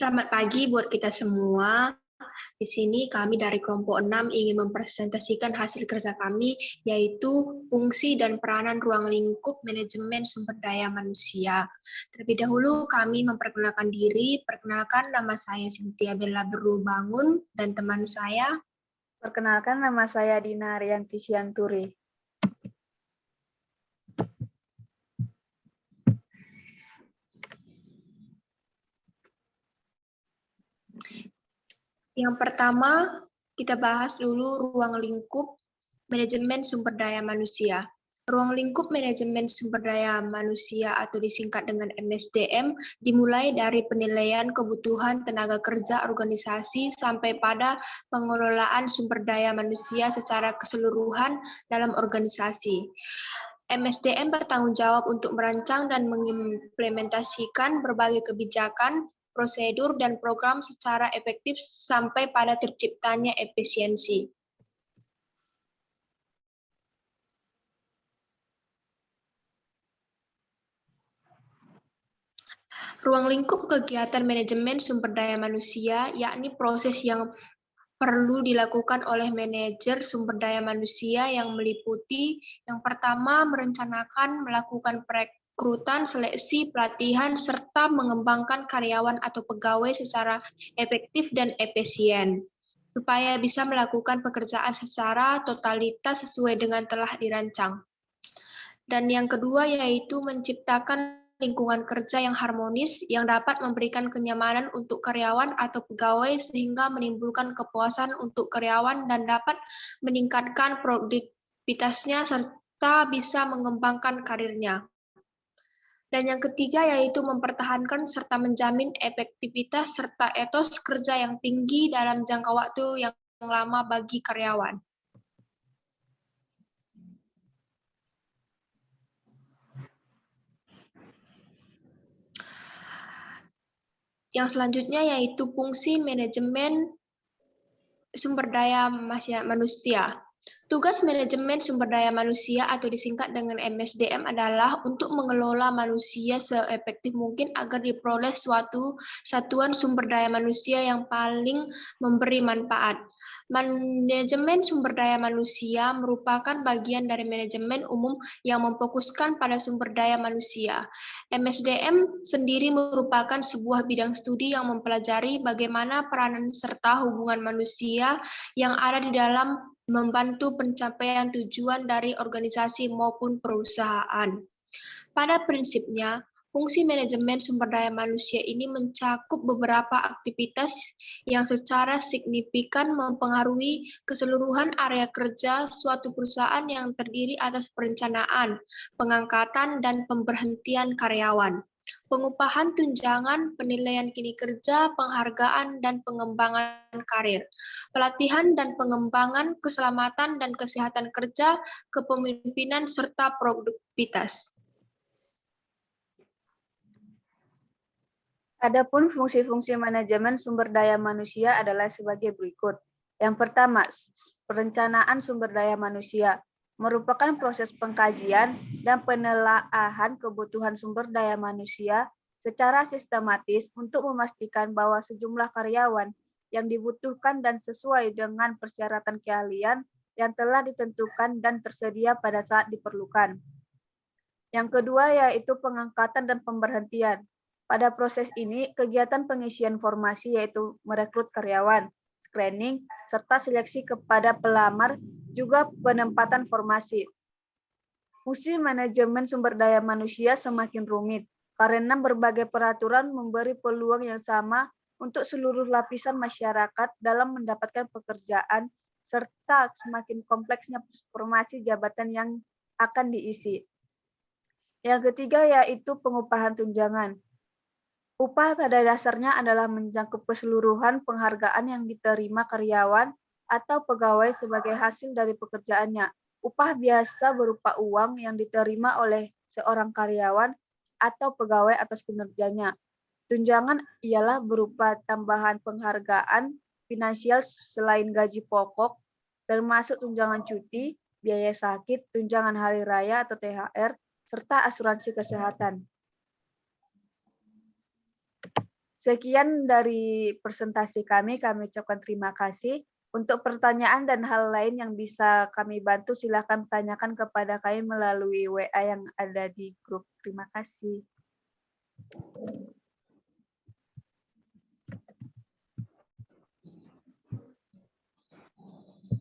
Selamat pagi buat kita semua. Di sini kami dari kelompok 6 ingin mempresentasikan hasil kerja kami, yaitu fungsi dan peranan ruang lingkup manajemen sumber daya manusia. Terlebih dahulu kami memperkenalkan diri. Perkenalkan, nama saya Cynthia Bella Berubangun dan teman saya. Perkenalkan, nama saya Dina Rianti Sianturi. Yang pertama, kita bahas dulu ruang lingkup manajemen sumber daya manusia. Ruang lingkup manajemen sumber daya manusia atau disingkat dengan MSDM dimulai dari penilaian kebutuhan tenaga kerja organisasi sampai pada pengelolaan sumber daya manusia secara keseluruhan dalam organisasi. MSDM bertanggung jawab untuk merancang dan mengimplementasikan berbagai kebijakan, prosedur, dan program secara efektif sampai pada terciptanya efisiensi. Ruang lingkup kegiatan manajemen sumber daya manusia, yakni proses yang perlu dilakukan oleh manajer sumber daya manusia yang meliputi yang pertama merencanakan, melakukan perekrutan, seleksi, pelatihan, serta mengembangkan karyawan atau pegawai secara efektif dan efisien supaya bisa melakukan pekerjaan secara totalitas sesuai dengan telah dirancang. Dan yang kedua yaitu menciptakan lingkungan kerja yang harmonis yang dapat memberikan kenyamanan untuk karyawan atau pegawai sehingga menimbulkan kepuasan untuk karyawan dan dapat meningkatkan produktivitasnya serta bisa mengembangkan karirnya. Dan yang ketiga yaitu mempertahankan serta menjamin efektivitas serta etos kerja yang tinggi dalam jangka waktu yang lama bagi karyawan. Yang selanjutnya yaitu fungsi manajemen sumber daya manusia. Tugas manajemen sumber daya manusia atau disingkat dengan MSDM adalah untuk mengelola manusia seefektif mungkin agar diperoleh suatu satuan sumber daya manusia yang paling memberi manfaat. Manajemen sumber daya manusia merupakan bagian dari manajemen umum yang memfokuskan pada sumber daya manusia. MSDM sendiri merupakan sebuah bidang studi yang mempelajari bagaimana peranan serta hubungan manusia yang ada di dalam membantu pencapaian tujuan dari organisasi maupun perusahaan. Pada prinsipnya, fungsi manajemen sumber daya manusia ini mencakup beberapa aktivitas yang secara signifikan mempengaruhi keseluruhan area kerja suatu perusahaan yang terdiri atas perencanaan, pengangkatan, dan pemberhentian karyawan, pengupahan tunjangan, penilaian kinerja, penghargaan, dan pengembangan karir, pelatihan dan pengembangan keselamatan dan kesehatan kerja, kepemimpinan, serta produktivitas. Adapun fungsi-fungsi manajemen sumber daya manusia adalah sebagai berikut. Yang pertama, perencanaan sumber daya manusia merupakan proses pengkajian dan penelaahan kebutuhan sumber daya manusia secara sistematis untuk memastikan bahwa sejumlah karyawan yang dibutuhkan dan sesuai dengan persyaratan keahlian yang telah ditentukan dan tersedia pada saat diperlukan. Yang kedua yaitu pengangkatan dan pemberhentian. Pada proses ini, kegiatan pengisian formasi yaitu merekrut karyawan, screening, serta seleksi kepada pelamar, juga penempatan formasi. Fungsi manajemen sumber daya manusia semakin rumit, karena berbagai peraturan memberi peluang yang sama untuk seluruh lapisan masyarakat dalam mendapatkan pekerjaan, serta semakin kompleksnya formasi jabatan yang akan diisi. Yang ketiga yaitu pengupahan tunjangan. Upah pada dasarnya adalah mencakup keseluruhan penghargaan yang diterima karyawan atau pegawai sebagai hasil dari pekerjaannya. Upah biasa berupa uang yang diterima oleh seorang karyawan atau pegawai atas kinerjanya. Tunjangan ialah berupa tambahan penghargaan finansial selain gaji pokok, termasuk tunjangan cuti, biaya sakit, tunjangan hari raya atau THR, serta asuransi kesehatan. Sekian dari presentasi kami ucapkan terima kasih. Untuk pertanyaan dan hal lain yang bisa kami bantu, silakan tanyakan kepada kami melalui WA yang ada di grup. Terima kasih.